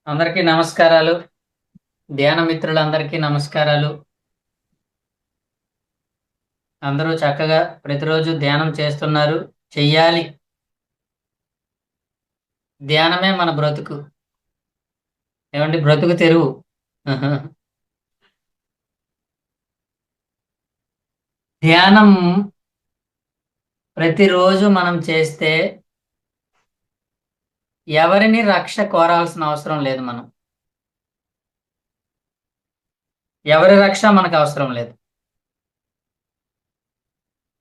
అందరికీ నమస్కారాలు. ధ్యాన మిత్రులందరికీ నమస్కారాలు. అందరూ చక్కగా ప్రతిరోజు ధ్యానం చేస్తున్నారు. చెయ్యాలి. ధ్యానమే మన బ్రతుకు. ఏమండి, బ్రతుకు తెరువు. ధ్యానం ప్రతిరోజు మనం చేస్తే ఎవరిని రక్ష కోరాల్సిన అవసరం లేదు. ఎవరి రక్ష మనకు అవసరం లేదు.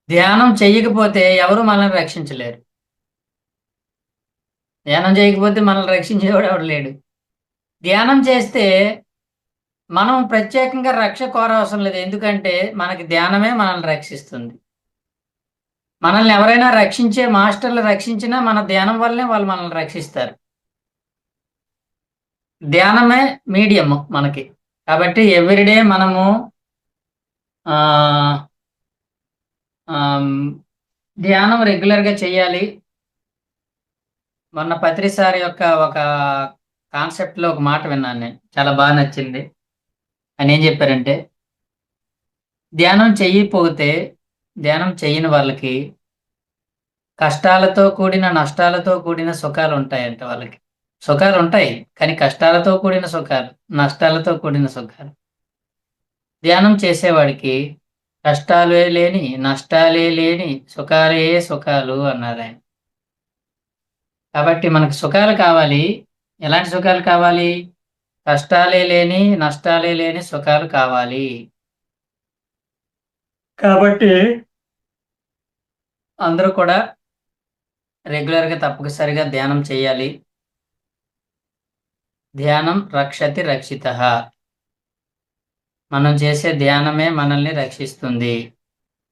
ధ్యానం చెయ్యకపోతే ఎవరు మనల్ని రక్షించలేరు. ధ్యానం చేయకపోతే మనల్ని రక్షించేవాడు ఎవడు లేడు. ధ్యానం చేస్తే మనం ప్రత్యేకంగా రక్ష కోరవసరం లేదు. ఎందుకంటే మనకి ధ్యానమే మనల్ని రక్షిస్తుంది. మనల్ని ఎవరైనా రక్షించే మాస్టర్లు రక్షించినా మన ధ్యానం వల్లనే వాళ్ళు మనల్ని రక్షిస్తారు. ధ్యానమే మీడియం మనకి. కాబట్టి ఎవ్రీడే మనము ఆ ధ్యానం రెగ్యులర్గా చేయాలి. మొన్న పత్రిసారి యొక్క ఒక కాన్సెప్ట్లో ఒక మాట విన్నాను నేను, చాలా బాగా నచ్చింది. ఆయన ఏం చెప్పారంటే, ధ్యానం చెయ్యకపోతే ధ్యానం చెయ్యని వాళ్ళకి కష్టాలతో కూడిన నష్టాలతో కూడిన సుఖాలు ఉంటాయంట. వాళ్ళకి సుఖాలు ఉంటాయి, కానీ కష్టాలతో కూడిన సుఖాలు, నష్టాలతో కూడిన సుఖాలు. ధ్యానం చేసేవాడికి కష్టాలే లేని, నష్టాలే లేని, సుఖాలే సుఖాలు అన్నారు ఆయన. కాబట్టి మనకు సుఖాలు కావాలి. ఎలాంటి సుఖాలు కావాలి? కష్టాలే లేని, నష్టాలే లేని సుఖాలు కావాలి. కాబట్టి అందరూ కూడా రెగ్యులర్గా తప్పనిసరిగా ధ్యానం చేయాలి. ధ్యానం రక్షతి రక్షితః. మనం చేసే ధ్యానమే మనల్ని రక్షిస్తుంది.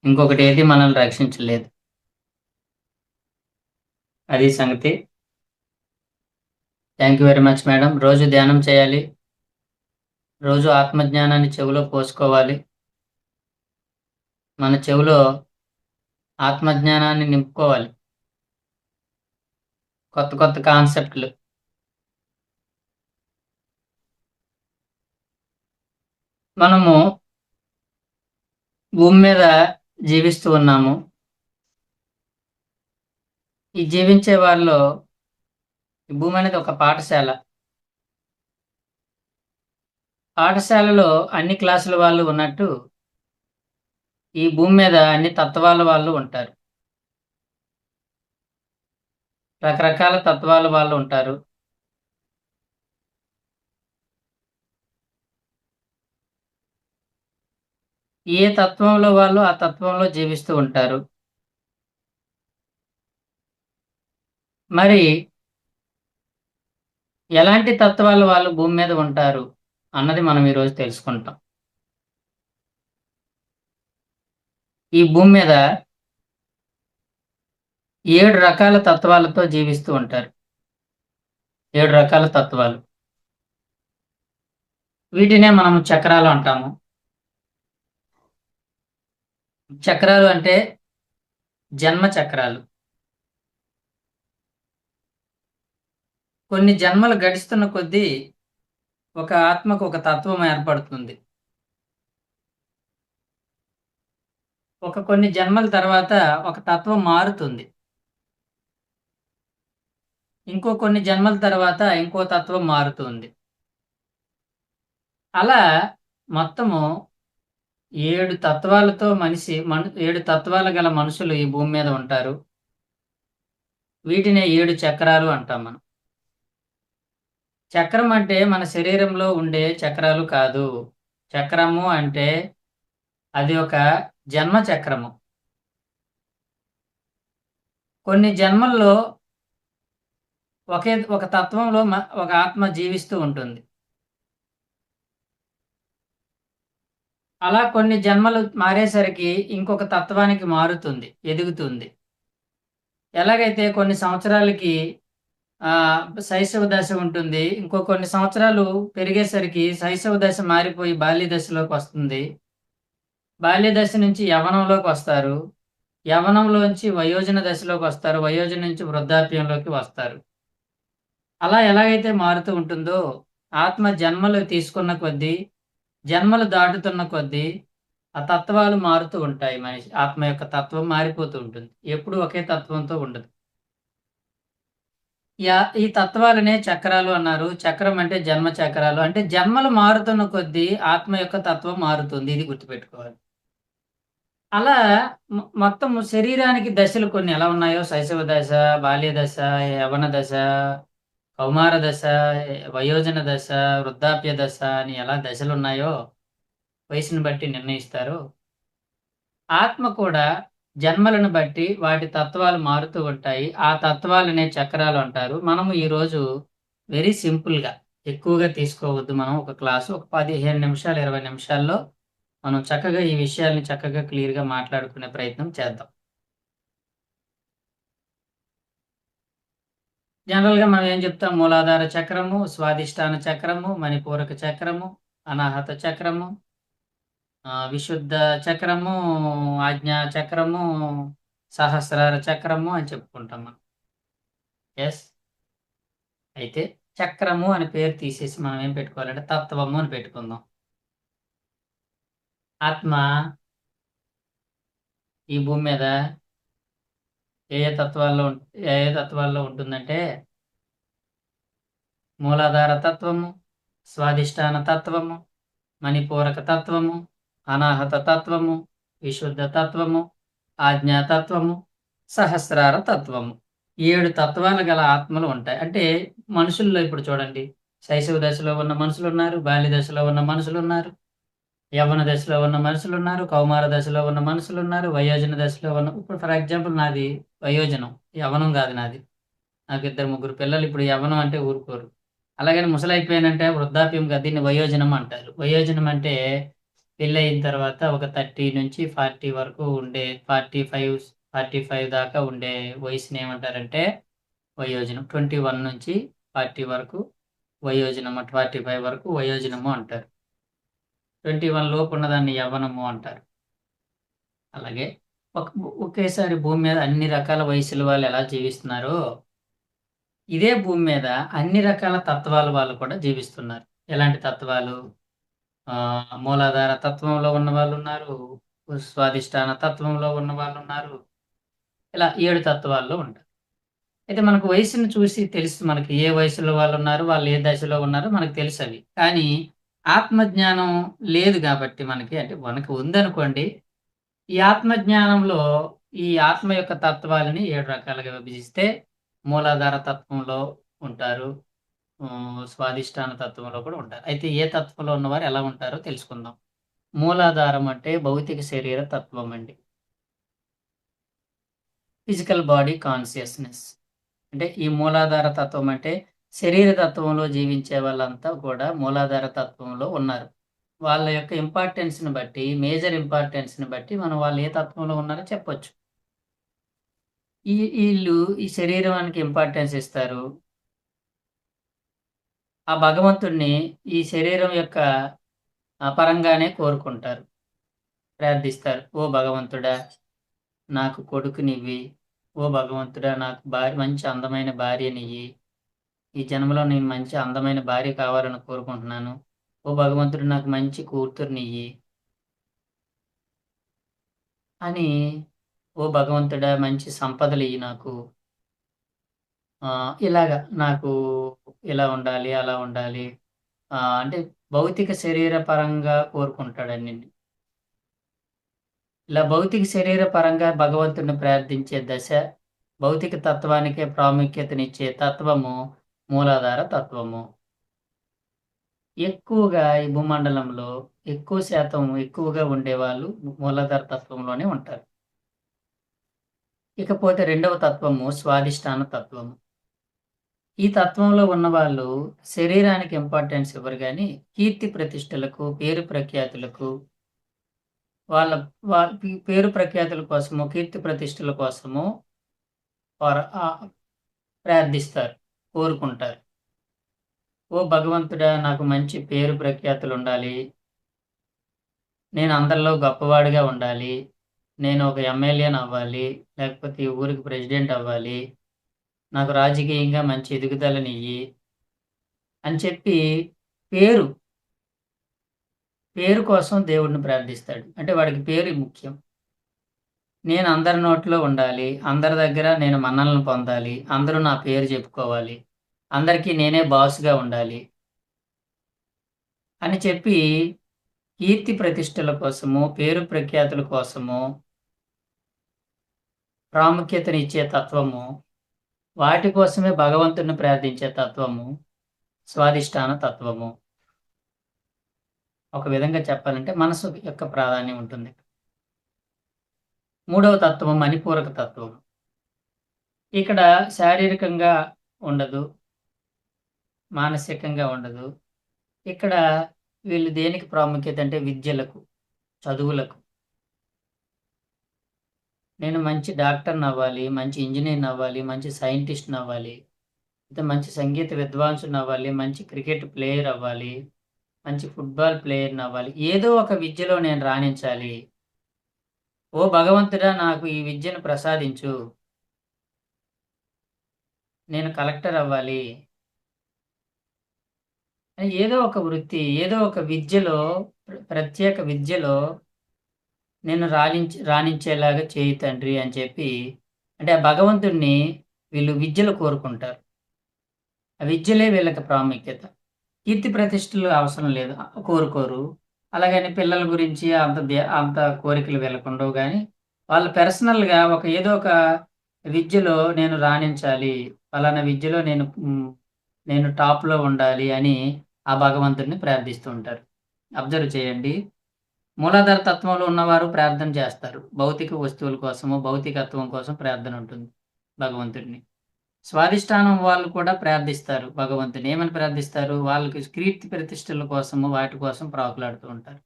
ఇంకొకటి ఏది మనల్ని రక్షించలేదు. అది సంగతి. Thank you very much madam. రోజు ధ్యానం చేయాలి. రోజు ఆత్మజ్ఞానాన్ని చెవిలో పోసుకోవాలి. మన చెవిలో ఆత్మజ్ఞానాన్ని నింపుకోవాలి. కొత్త కొత్త కాన్సెప్ట్లు. మనము భూమి మీద జీవిస్తూ ఉన్నాము. ఈ జీవించే వాళ్ళలో ఈ భూమి అనేది ఒక పాఠశాల. పాఠశాలలో అన్ని క్లాసుల వాళ్ళు ఉన్నట్టు ఈ భూమి మీద అన్ని తత్వాల వాళ్ళు ఉంటారు. రకరకాల తత్వాల వాళ్ళు ఉంటారు. ఏ తత్వంలో వాళ్ళు ఆ తత్వంలో జీవిస్తూ ఉంటారు. మరి ఎలాంటి తత్వాలు వాళ్ళు భూమి మీద ఉంటారు అన్నది మనం ఈరోజు తెలుసుకుంటాం. ఈ భూమి మీద 7 రకాల తత్వాలతో జీవిస్తూ ఉంటారు. 7 రకాల తత్వాలు. వీటినే మనం చక్రాలు అంటాము. చక్రాలు అంటే జన్మ చక్రాలు. కొన్ని జన్మలు గడిస్తున్న కొద్దీ ఒక ఆత్మకు ఒక తత్వం ఏర్పడుతుంది. కొన్ని జన్మల తర్వాత ఒక తత్వం మారుతుంది. కొన్ని జన్మల తర్వాత ఇంకో తత్వం మారుతుంది. అలా మొత్తము 7 తత్వాలతో 7 తత్వాలు గల మనుషులు ఈ భూమి మీద ఉంటారు. వీటినే 7 చక్రాలు అంటాం మనం. చక్రం అంటే మన శరీరంలో ఉండే చక్రాలు కాదు. చక్రము అంటే అది ఒక జన్మ చక్రము. కొన్ని జన్మల్లో ఒక తత్వంలో ఒక ఆత్మ జీవిస్తూ ఉంటుంది. అలా కొన్ని జన్మలు మారేసరికి ఇంకొక తత్వానికి మారుతుంది, ఎదుగుతుంది. ఎలాగైతే కొన్ని సంవత్సరాలకి శైశవ దశ ఉంటుంది. కొన్ని సంవత్సరాలు పెరిగేసరికి శైశవ దశ మారిపోయి బాల్య దశలోకి వస్తుంది. బాల్య దశ నుంచి యవ్వనంలోకి వస్తారు. యవ్వనంలోంచి వయోజన దశలోకి వస్తారు. వయోజన నుంచి వృద్ధాప్యంలోకి వస్తారు. అలా ఎలాగైతే మారుతూ ఉంటుందో, ఆత్మ జన్మలు తీసుకున్న కొద్దీ, జన్మలు దాటుతున్న కొద్దీ, ఆ తత్వాలు మారుతూ ఉంటాయి. మనిషి ఆత్మ యొక్క తత్వం మారిపోతూ ఉంటుంది. ఎప్పుడూ ఒకే తత్వంతో ఉండదు. ఈ తత్వాలనే చక్రాలు అన్నారు. చక్రం అంటే జన్మ చక్రాలు. అంటే జన్మలు మారుతున్న కొద్దీ ఆత్మ యొక్క తత్వం మారుతుంది. ఇది గుర్తుపెట్టుకోవాలి. అలా మొత్తం శరీరానికి దశలు కొన్ని ఎలా ఉన్నాయో శైశవ దశ, బాల్య దశ, యవ్వన దశ, కౌమార దశ, వయోజన దశ, వృద్ధాప్య దశ అని ఎలా దశలున్నాయో వయసుని బట్టి నిర్ణయిస్తారో, ఆత్మ కూడా జన్మలను బట్టి వాటి తత్వాలు మారుతూ ఉంటాయి. ఆ తత్వాలనే చక్రాలు అంటారు. మనము ఈరోజు వెరీ సింపుల్‌గా ఎక్కువగా తీసుకోవద్దు. మనం ఒక క్లాసు ఒక 15 నిమిషాలు, 20 నిమిషాల్లో మనం చక్కగా ఈ విషయాల్ని చక్కగా క్లియర్‌గా మాట్లాడుకునే ప్రయత్నం చేద్దాం. జనరల్‌గా మనం ఏం చెప్తాం? మూలాధార చక్రము, స్వాదిష్టాన చక్రము, మణిపూరక చక్రము, అనాహత చక్రము, విశుద్ధ చక్రము, ఆజ్ఞా చక్రము, సహస్రార చక్రము అని చెప్పుకుంటాం మనం. యెస్. అయితే చక్రము అని పేరు తీసేసి మనం ఏం పెట్టుకోవాలంటే తత్వము అని పెట్టుకుందాం. ఆత్మ ఈ భూమి మీద ఏ ఏ తత్వాల్లో ఉంటుందంటే మూలాధార తత్వము, స్వాదిష్టాన తత్వము, మణిపూరక తత్వము, అనాహత తత్వము, విశుద్ధ తత్వము, ఆజ్ఞా తత్వము, సహస్రార తత్వము. 7 తత్వాలు గల ఆత్మలు ఉంటాయి. అంటే మనుషుల్లో ఇప్పుడు చూడండి, శైశవ దశలో ఉన్న మనుషులున్నారు, బాల్య దశలో ఉన్న మనుషులున్నారు, యవ్వన దశలో ఉన్న మనుషులున్నారు, కౌమార దశలో ఉన్న మనుషులున్నారు, వయోజన దశలో ఉన్న ఇప్పుడు ఫర్ ఎగ్జాంపుల్ నాది వయోజనం. యవ్వనం కాదు నాది. నాకు ఇద్దరు ముగ్గురు పిల్లలు. ఇప్పుడు యవ్వనం అంటే ఊరుకోరు. అలాగని ముసలైపోయానంటే వృద్ధాప్యం కాదు. దీన్ని వయోజనం అంటారు. వయోజనం అంటే పెళ్ళయిన తర్వాత ఒక 30 నుంచి 40 వరకు ఉండే 45, 45 దాకా ఉండే వయసుని ఏమంటారంటే వయోజనం. 21 నుంచి 40 వరకు వయోజనం. 45 వరకు వయోజనము అంటారు. 21 లోపు ఉన్నదాన్ని యవ్వనము అంటారు. అలాగే ఒక ఒకేసారి భూమి మీద అన్ని రకాల వయసుల వాళ్ళు ఎలా జీవిస్తున్నారో, ఇదే భూమి మీద అన్ని రకాల తత్వాల వాళ్ళు కూడా జీవిస్తున్నారు. ఎలాంటి తత్వాలు? మూలాధార తత్వంలో ఉన్నవాళ్ళున్నారు. స్వాదిష్టాన తత్వంలో ఉన్నవాళ్ళున్నారు. ఇలా 7 తత్వాల్లో ఉంటారు. అయితే మనకు వయస్సును చూసి తెలుసు మనకి ఏ వయసులో వాళ్ళున్నారు, వాళ్ళు ఏ దశలో ఉన్నారో మనకు తెలుసవి. కానీ ఆత్మజ్ఞానం లేదు గాబట్టి మనకి అంటే మనకు ఉందనుకోండి. ఈ ఆత్మజ్ఞానంలో ఈ ఆత్మ యొక్క తత్వాలని 7 రకాలుగా విభజిస్తే మూలాధార తత్వంలో ఉంటారు. స్వాదిష్టాన తత్వంలో కూడా ఉంటారు. అయితే ఏ తత్వంలో ఉన్నవారు ఎలా ఉంటారో తెలుసుకుందాం. మూలాధారం అంటే భౌతిక శరీర తత్వం అండి. Physical body consciousness. అంటే ఈ మూలాధార తత్వం అంటే శరీర తత్వంలో జీవించే వాళ్ళంతా కూడా మూలాధార తత్వంలో ఉన్నారు. వాళ్ళ యొక్క ఇంపార్టెన్స్‌ని బట్టి, మేజర్ ఇంపార్టెన్స్‌ని బట్టి మనం వాళ్ళు ఏ తత్వంలో ఉన్నారో చెప్పొచ్చు. ఈళ్ళు ఈ శరీరానికి ఇంపార్టెన్స్ ఇస్తారు. ఆ భగవంతుడిని ఈ శరీరం యొక్క పరంగానే కోరుకుంటారు. ప్రార్థిస్తారు. ఓ భగవంతుడా! నాకు కొడుకునివ్వి. ఓ భగవంతుడా! నాకు మంచి అందమైన భార్యనియ్యి. ఈ జన్మలో నేను మంచి అందమైన భార్య కావాలని కోరుకుంటున్నాను. ఓ భగవంతుడు నాకు మంచి కూతుర్నియ్యి అని, ఓ భగవంతుడా మంచి సంపదలియ్యి నాకు. ఇలాగ నాకు ఇలా ఉండాలి, అలా ఉండాలి. అంటే భౌతిక శరీర పరంగా కోరుకుంటాడన్ని. ఇలా భౌతిక శరీర పరంగా భగవంతుడిని ప్రార్థించే దశ, భౌతిక తత్వానికే ప్రాముఖ్యతనిచ్చే తత్వము మూలాధార తత్వము. ఎక్కువగా ఈ భూమండలంలో ఎక్కువ శాతం ఎక్కువగా ఉండేవాళ్ళు మూలాధార తత్వంలోనే ఉంటారు. ఇకపోతే రెండవ తత్వము స్వాదిష్టాన తత్వము. ఈ తత్వంలో ఉన్నవాళ్ళు శరీరానికి ఇంపార్టెన్స్ ఇవ్వరు గానీ, కీర్తి ప్రతిష్టలకు, పేరు ప్రఖ్యాతులకు వాళ్ళ పేరు ప్రఖ్యాతుల కోసము, కీర్తి ప్రతిష్టల కోసము వారు ప్రార్థిస్తారు, కోరుకుంటారు. ఓ భగవంతుడా! నాకు మంచి పేరు ప్రఖ్యాతులుండాలి. నేను అందరిలో గొప్పవాడిగా ఉండాలి. నేను ఒక ఎమ్మెల్యేనవ్వాలి. లేకపోతే ఈ ఊరికి ప్రెసిడెంట్ అవ్వాలి. నాకు రాజకీయంగా మంచి ఎదుగుదలనియ్యి అని చెప్పి పేరు, పేరు కోసం దేవుడిని ప్రార్థిస్తాడు. అంటే వాడికి పేరు ముఖ్యం. నేను అందరి నోట్లో ఉండాలి. అందరి దగ్గర నేను మన్ననలు పొందాలి. అందరూ నా పేరు చెప్పుకోవాలి. అందరికీ నేనే బాస్‌గా ఉండాలి. అని చెప్పి కీర్తి ప్రతిష్టల కోసము, పేరు ప్రఖ్యాతుల కోసము ప్రాముఖ్యతనిచ్చే తత్వము, వాటి కోసమే భగవంతుడిని ప్రార్థించే తత్వము, స్వాధిష్టాన తత్వము. ఒక విధంగా చెప్పాలంటే మనసు యొక్క ప్రాధాన్యం ఉంటుంది. మూడవ తత్వం మణిపూరక తత్వం. ఇక్కడ శారీరకంగా ఉండదు. మానసికంగా ఉండదు. ఇక్కడ వీళ్ళు దేనికి ప్రాముఖ్యత అంటే విద్యలకు, చదువులకు. నేను మంచి డాక్టర్‌నవ్వాలి, మంచి ఇంజినీర్‌నవ్వాలి, మంచి సైంటిస్ట్‌నవ్వాలి, అయితే మంచి సంగీత విద్వాంసుడినవ్వాలి, మంచి క్రికెట్ ప్లేయర్ అవ్వాలి, మంచి ఫుట్‌బాల్ ప్లేయర్‌నవ్వాలి. ఏదో ఒక విద్యలో నేను రాణించాలి. ఓ భగవంతుడా! నాకు ఈ విద్యను ప్రసాదించు. నేను కలెక్టర్ అవ్వాలి. అని ఏదో ఒక వృత్తి, ఏదో ఒక విద్యలో ప్రత్యేక విద్యలో నేను రాణించేలాగా చేయి తండ్రి అని చెప్పి అంటే ఆ భగవంతుడిని వీళ్ళు విద్యలో కోరుకుంటారు. ఆ విద్యలే వీళ్ళకి ప్రాముఖ్యత. కీర్తి ప్రతిష్టలు అవసరం లేదు. కోరుకోరు. అలాగని పిల్లల గురించి అంత కోరికలు వీళ్ళకుండవు గానీ, వాళ్ళు పర్సనల్‌గా ఏదో ఒక విద్యలో నేను రాణించాలి. పలానా విద్యలో నేను టాప్‌లో ఉండాలి అని ఆ భగవంతుడిని ప్రార్థిస్తూ ఉంటారు. అబ్జర్వ్ చేయండి. మూలాధార తత్వంలో ఉన్నవారు ప్రార్థన చేస్తారు. భౌతిక వస్తువుల కోసము, భౌతికత్వం కోసం ప్రార్థన ఉంటుంది భగవంతుడిని. స్వాధిష్టానం వాళ్ళు కూడా ప్రార్థిస్తారు భగవంతుని. ఏమని ప్రార్థిస్తారు? వాళ్ళకి కీర్తి ప్రతిష్టల కోసము, వాటి కోసం ప్రాకులాడుతూ ఉంటారు.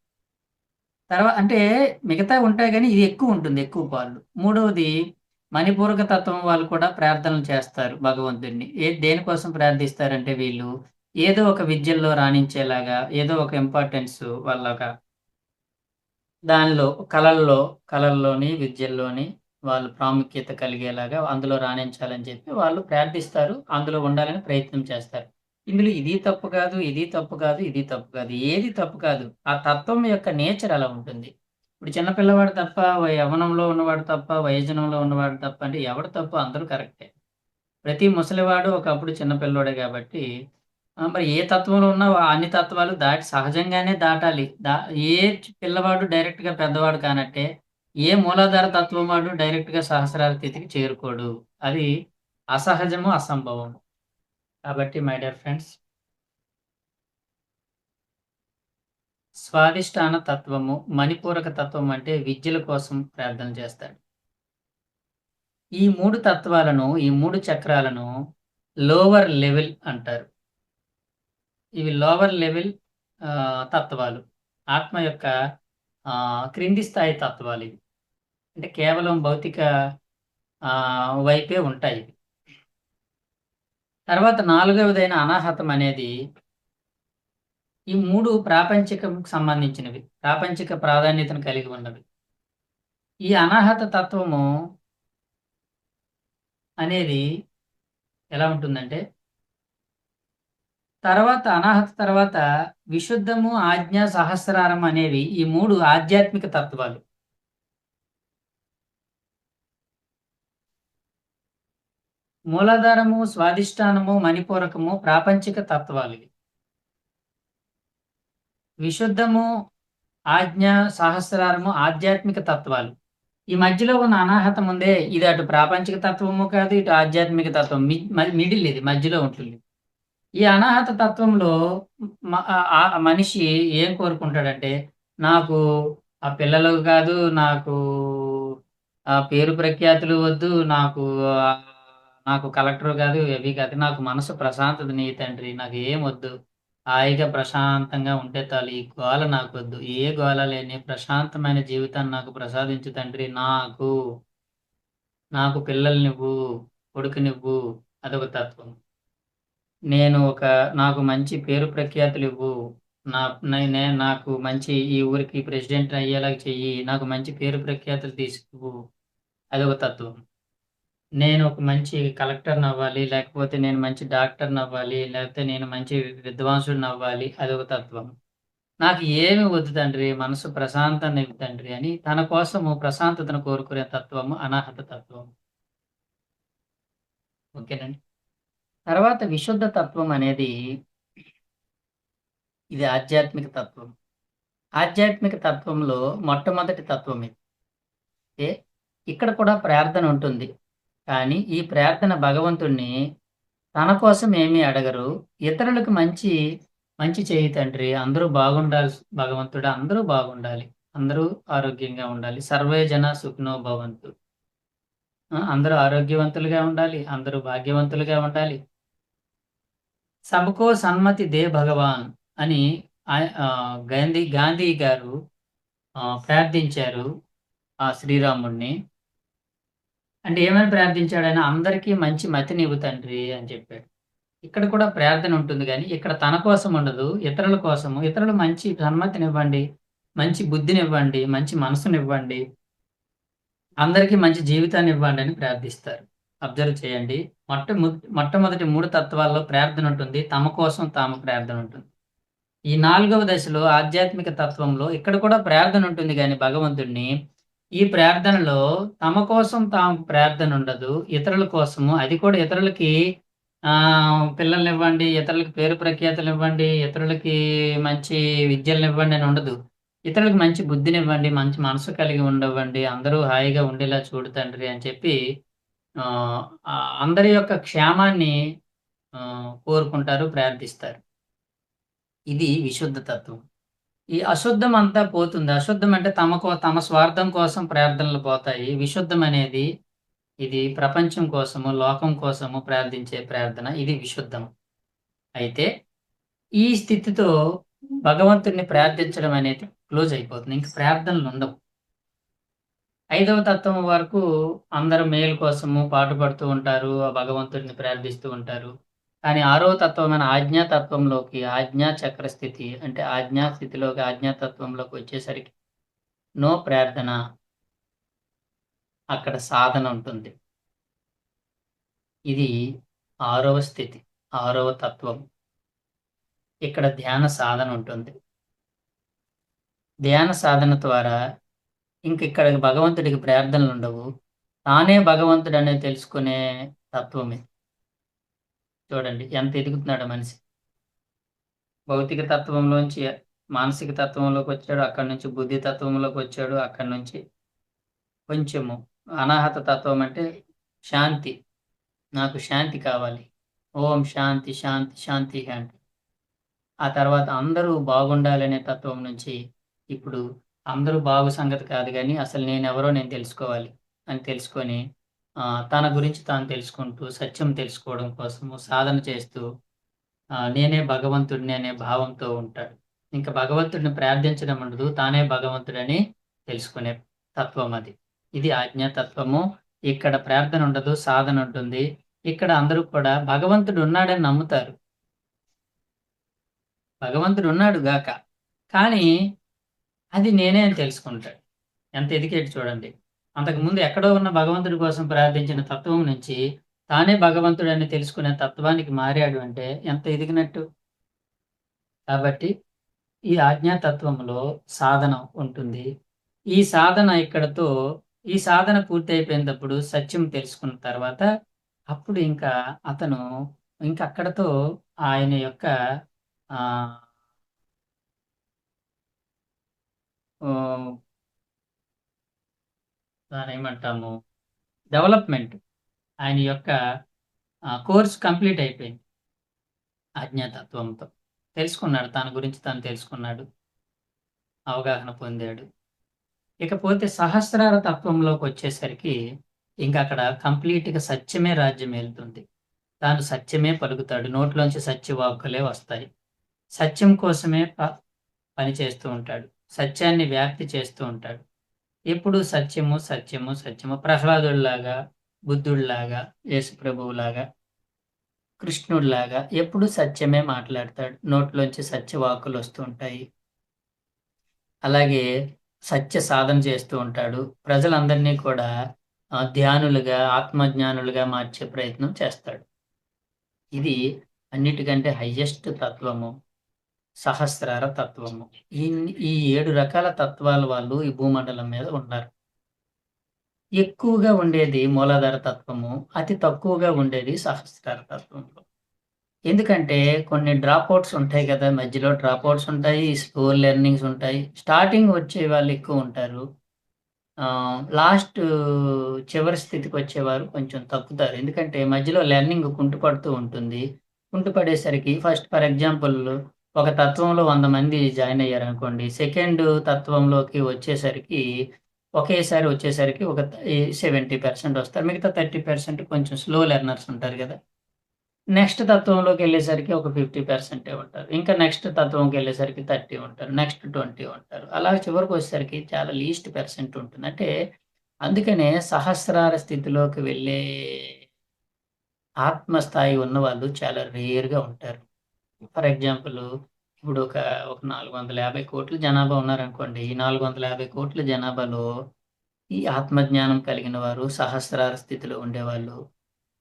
అంటే మిగతావి ఉంటాయి గానీ, ఇది ఎక్కువుంటుంది. ఎక్కువ పాళ్ళు. మూడవది మణిపూరక తత్వం వాళ్ళు కూడా ప్రార్థనలు చేస్తారు భగవంతుడిని. దేనికోసం ప్రార్థిస్తారంటే వీళ్ళు, ఏదో ఒక విద్యల్లో రాణించేలాగా, ఏదో ఒక ఇంపార్టెన్స్ వాళ్ళగా దానిలో కళల్లోని, విద్యల్లోని వాళ్ళు ప్రాముఖ్యత కలిగేలాగా అందులో రాణించాలని చెప్పి వాళ్ళు ప్రార్థిస్తారు. అందులో ఉండాలని ప్రయత్నం చేస్తారు. ఇందులో ఇది తప్పు కాదు, ఇది తప్పు కాదు, ఇది తప్పు కాదు. ఏది తప్పు కాదు. ఆ తత్వం యొక్క నేచర్ అలా ఉంటుంది. ఇప్పుడు చిన్న పిల్లవాడు తప్ప, యవ్వనంలో ఉన్నవాడు తప్ప, వయోజనంలో ఉన్నవాడు తప్ప అంటే ఎవడు తప్పు అందరూ కరెక్టే. ప్రతి ముసలివాడు ఒకప్పుడు చిన్న పిల్లోడే గాబట్టి, మరి ఏ తత్వంలో ఉన్నా అన్ని తత్వాలు సహజంగానే దాటాలి. ఏ పిల్లవాడు డైరెక్ట్‌గా పెద్దవాడు కానట్టే, ఏ మూలాధార తత్వం వాడు డైరెక్ట్‌గా సహస్రార స్థితికి చేరుకోడు. అది అసహజము, అసంభవము. కాబట్టి మై డియర్ ఫ్రెండ్స్, స్వాదిష్టాన తత్వము, మణిపూరక తత్వం అంటే విద్యల కోసం ప్రార్థన చేస్తాడు. ఈ 3 తత్వాలను, ఈ 3 చక్రాలను లోవర్ లెవెల్ అంటారు. ఇవి లోవర్ లెవెల్ తత్వాలు. ఆత్మ యొక్క క్రింది స్థాయి తత్వాలివి. అంటే కేవలం భౌతిక వైపే ఉంటాయి. తర్వాత నాలుగవదైన అనాహతం అనేది ఈ 3 ప్రాపంచికంకి సంబంధించినవి. ప్రాపంచిక ప్రాధాన్యతను కలిగి ఉన్నవి. ఈ అనాహత తత్వము అనేది ఎలా ఉంటుందంటే అనాహత తర్వాత విశుద్ధము, ఆజ్ఞ, సహస్రారం అనేవి ఈ 3 ఆధ్యాత్మిక తత్వాలు. మూలాధారము, స్వాధిష్టానము, మణిపూరకము ప్రాపంచిక తత్వాలివి. విశుద్ధము, ఆజ్ఞ, సహస్రారము ఆధ్యాత్మిక తత్వాలు. ఈ మధ్యలో ఉన్న అనాహతం ఉందే, ఇది అటు ప్రాపంచిక తత్వము కాదు, ఇటు ఆధ్యాత్మిక తత్వం. మిడిల్ ఇది మధ్యలో ఉంటుంది. ఈ అనాహత తత్వంలో మనిషి ఏం కోరుకుంటాడంటే, నాకు ఆ పిల్లలు కాదు, నాకు ఆ పేరు ప్రఖ్యాతులు వద్దు, ఆహ్, నాకు కలెక్టర్ కాదు, అవి కాదు. నాకు మనసు ప్రశాంతతనియ్యి తండ్రి. నాకు ఏమొద్దు. హాయిగా ప్రశాంతంగా ఉంటే చాలు. ఈ గోల నాకొద్దు. ఏ గోల లేని ప్రశాంతమైన జీవితాన్ని నాకు ప్రసాదించు తండ్రి. నాకు పిల్లల్నివ్వు, కొడుకునివ్వు. అదొక తత్వం. నాకు మంచి పేరు ప్రఖ్యాతులివ్వు. నా నాకు మంచి ఈ ఊరికి ప్రెసిడెంట్ అయ్యేలాగా చెయ్యి. నాకు మంచి పేరు ప్రఖ్యాతులు తీసుకువు. అదొక తత్వం. నేను ఒక మంచి కలెక్టర్‌నవ్వాలి, లేకపోతే నేను మంచి డాక్టర్‌నవ్వాలి, లేకపోతే నేను మంచి విద్వాంసుడినవ్వాలి అదొక తత్వం. నాకు ఏమి వద్దు తండ్రి, మనసు ప్రశాంతాన్నివ్వు తండ్రి అని తన కోసము ప్రశాంతతను కోరుకునే తత్వము అనాహత తత్వం. ఓకేనండి. తర్వాత విశుద్ధ తత్వం అనేది ఇది ఆధ్యాత్మిక తత్వం. ఆధ్యాత్మిక తత్వంలో మొట్టమొదటి తత్వం ఇది. ఏ ఇక్కడ కూడా ప్రార్థన ఉంటుంది. కానీ ఈ ప్రార్థన భగవంతుడిని తన కోసం ఏమీ అడగరు. ఇతరులకు మంచి చెయ్యి తండ్రి. అందరూ బాగుండాలి భగవంతుడా! అందరూ బాగుండాలి. అందరూ ఆరోగ్యంగా ఉండాలి. సర్వే జన సుఖినో భవంతు. అందరూ ఆరోగ్యవంతులుగా ఉండాలి. అందరూ భాగ్యవంతులుగా ఉండాలి. సబకో సన్మతి దే భగవాన్ అని గాంధీ గారు ప్రార్థించారు ఆ శ్రీరాముడిని. అంటే ఏమని ప్రార్థించాడాయన? అందరికీ మంచి మతినివ్వు తండ్రి అని చెప్పాడు. ఇక్కడ కూడా ప్రార్థన ఉంటుంది గానీ, ఇక్కడ తన కోసం ఉండదు. ఇతరుల కోసము. ఇతరులు మంచి సన్మతినివ్వండి, మంచి బుద్ధినివ్వండి, మంచి మనసునివ్వండి, అందరికీ మంచి జీవితాన్నివ్వండి అని ప్రార్థిస్తారు. అబ్జర్వ్ చేయండి. మొట్టమొదటి 3 తత్వాల్లో ప్రార్థన ఉంటుంది. తమ కోసం తాము ప్రార్థన ఉంటుంది. ఈ 4వ దశలో ఆధ్యాత్మిక తత్వంలో ఇక్కడ కూడా ప్రార్థన ఉంటుంది గానీ భగవంతుడిని, ఈ ప్రార్థనలో తమ కోసం తాము ప్రార్థన ఉండదు. ఇతరుల కోసము అది కూడా ఇతరులకి పిల్లల్నివ్వండి, ఇతరులకి పేరు ప్రఖ్యాతులివ్వండి, ఇతరులకి మంచి విద్యలనివ్వండి అని ఉండదు. ఇతరులకు మంచి బుద్ధినివ్వండి, మంచి మనసు కలిగి ఉండవ్వండి, అందరూ హాయిగా ఉండేలా చూడు తండ్రి అని చెప్పి ఆహ్, అందరి యొక్క క్షేమాన్ని కోరుకుంటారు, ప్రార్థిస్తారు. ఇది విశుద్ధ తత్వం. ఈ అశుద్ధం అంతా పోతుంది. అశుద్ధం అంటే తమ స్వార్థం కోసం ప్రార్థనలు పోతాయి. విశుద్ధం అనేది ఇది ప్రపంచం కోసము, లోకం కోసము ప్రార్థించే ప్రార్థన. ఇది విశుద్ధం. అయితే ఈ స్థితితో భగవంతుడిని ప్రార్థించడం అనేది క్లోజ్ అయిపోతుంది. ఇంక ప్రార్థనలుండవు. 5వ తత్వం వరకు అందరూ మేలు కోసము పాటుపడుతూ ఉంటారు. ఆ భగవంతుడిని ప్రార్థిస్తూ ఉంటారు. కానీ 6వ తత్వమైన ఆజ్ఞా తత్వంలోకి, ఆజ్ఞా చక్ర స్థితి అంటే ఆజ్ఞా స్థితిలోకి, ఆజ్ఞా తత్వంలోకి వచ్చేసరికి నో ప్రార్థన. అక్కడ సాధన ఉంటుంది. ఇది 6వ స్థితి. 6వ తత్వం. ఇక్కడ ధ్యాన సాధన ఉంటుంది. ధ్యాన సాధన ద్వారా ఇక్కడ భగవంతుడికి ప్రార్థనలుండవు. తానే భగవంతుడని తెలుసుకునే తత్వం ఇది. చూడండి ఎంత ఎదుగుతున్నాడో మనిషి. భౌతిక తత్వంలోంచి మానసిక తత్వంలోకొచ్చాడు. అక్కడి నుంచి బుద్ధి తత్వంలోకొచ్చాడు. అక్కడి నుంచి కొంచెము అనాహత తత్వం అంటే శాంతి. నాకు శాంతి కావాలి. ఓం శాంతి, శాంతి, శాంతి అంటే. ఆ తర్వాత అందరూ బాగుండాలనే తత్వం నుంచి ఇప్పుడు అందరూ బాగు సంగతి కాదు గానీ, అసలు నేనెవరో నేను తెలుసుకోవాలి అని తెలుసుకొని, తన గురించి తాను తెలుసుకుంటూ, సత్యం తెలుసుకోవడం కోసము సాధన చేస్తూ, నేనే భగవంతుడిని అనే భావంతో ఉంటాడు. ఇంక భగవంతుడిని ప్రార్థించడం ఉండదు. తానే భగవంతుడని తెలుసుకునే తత్వం అది. ఇది ఆజ్ఞా తత్వము. ఇక్కడ ప్రార్థన ఉండదు. సాధన ఉంటుంది. ఇక్కడ అందరూ కూడా భగవంతుడు ఉన్నాడని నమ్ముతారు. భగవంతుడు ఉన్నాడు గాక. కానీ అది నేనే అని తెలుసుకుంటాడు. ఎంత ఎదికేటి చూడండి. అంతకుముందు ఎక్కడో ఉన్న భగవంతుడి కోసం ప్రార్థించిన తత్వం నుంచి తానే భగవంతుడని తెలుసుకునే తత్వానికి మారాడు అంటే ఎంత ఎదిగినట్టు. కాబట్టి ఈ ఆజ్ఞాతత్వంలో సాధన ఉంటుంది. ఈ సాధన ఇక్కడతో ఈ సాధన పూర్తయిపోయినప్పుడు సత్యం తెలుసుకున్న తర్వాత అప్పుడు ఇంకా అతను అక్కడతో ఆయన యొక్క ఆహ్, హ్మ్. దాన్నేమంటాము డెవలప్‌మెంట్. ఆయన యొక్క కోర్స్ కంప్లీట్ అయిపోయింది. ఆజ్ఞాతత్వంతో. తెలుసుకున్నాడు. తన గురించి తాను తెలుసుకున్నాడు. అవగాహన పొందాడు. ఇకపోతే సహస్రార తత్వంలోకొచ్చేసరికి ఇంకక్కడ కంప్లీట్‌గా సత్యమే రాజ్యమేలుతుంది. తాను సత్యమే పలుకుతాడు. నోట్లోంచి సత్యవాక్కులే వస్తాయి. సత్యం కోసమే పని చేస్తూ ఉంటాడు. సత్యాన్ని వ్యాప్తి చేస్తూ ఉంటాడు. ఎప్పుడు సత్యము, సత్యము, సత్యము. ప్రహ్లాదుడిలాగా, బుద్ధుడిలాగా, యేసుప్రభువులాగా, కృష్ణుడిలాగా ఎప్పుడు సత్యమే మాట్లాడతాడు. నోట్లోంచి సత్యవాక్కులొస్తూ ఉంటాయి. అలాగే సత్య సాధన చేస్తూ ఉంటాడు. ప్రజలందరినీ కూడా ధ్యానులుగా, ఆత్మజ్ఞానులుగా మార్చే ప్రయత్నం చేస్తాడు. ఇది అన్నిటికంటే హైయెస్ట్ తత్వము. సహస్రార తత్వము. ఈ 7 రకాల తత్వాల వాళ్ళు ఈ భూమండలం మీద ఉన్నారు. ఎక్కువగా ఉండేది మూలాధార తత్వము. అతి తక్కువగా ఉండేది సహస్రార తత్వంలో. ఎందుకంటే కొన్ని డ్రాప్ ఔట్స్ ఉంటాయి గదా! మధ్యలో డ్రాప్ ఔట్స్ ఉంటాయి. స్లో లెర్నింగ్స్ ఉంటాయి. స్టార్టింగ్ వచ్చే వాళ్ళు ఎక్కువుంటారు. లాస్ట్ చివరి స్థితికొచ్చేవారు కొంచెం తగ్గుతారు. ఎందుకంటే మధ్యలో లెర్నింగ్ కుంటుపడుతూ ఉంటుంది. కుంటుపడేసరికి ఫస్ట్ ఫర్ ఎగ్జాంపుల్ ఒక తత్వంలో 100 మంది జాయిన్ అయ్యారనుకోండి. సెకండ్ తత్వంలోకి వచ్చేసరికి ఒకేసారి వచ్చేసరికి ఒక 70% వస్తారు. మిగతా 30% కొంచెం స్లో లెర్నర్స్ ఉంటారు గదా! నెక్స్ట్ తత్వంలోకెళ్ళేసరికి ఒక 50% ఉంటారు. ఇంకా నెక్స్ట్ తత్వంకెళ్ళేసరికి 30 ఉంటారు. నెక్స్ట్ 20 ఉంటారు. అలా చివరికొచ్చేసరికి చాలా లీస్ట్ పర్సెంట్ ఉంటుంది. అంటే అందుకనే సహస్రార స్థితిలోకి వెళ్ళే ఆత్మస్థాయి ఉన్నవాళ్ళు చాలా రేర్‌గా ఉంటారు. ఫర్ ఎగ్జాంపుల్ ఇప్పుడు ఒక 450,00,00,000 జనాభా ఉన్నారనుకోండి. ఈ 450,00,00,000 జనాభాలో ఈ ఆత్మజ్ఞానం కలిగిన వారు సహస్రార స్థితిలో ఉండేవాళ్ళు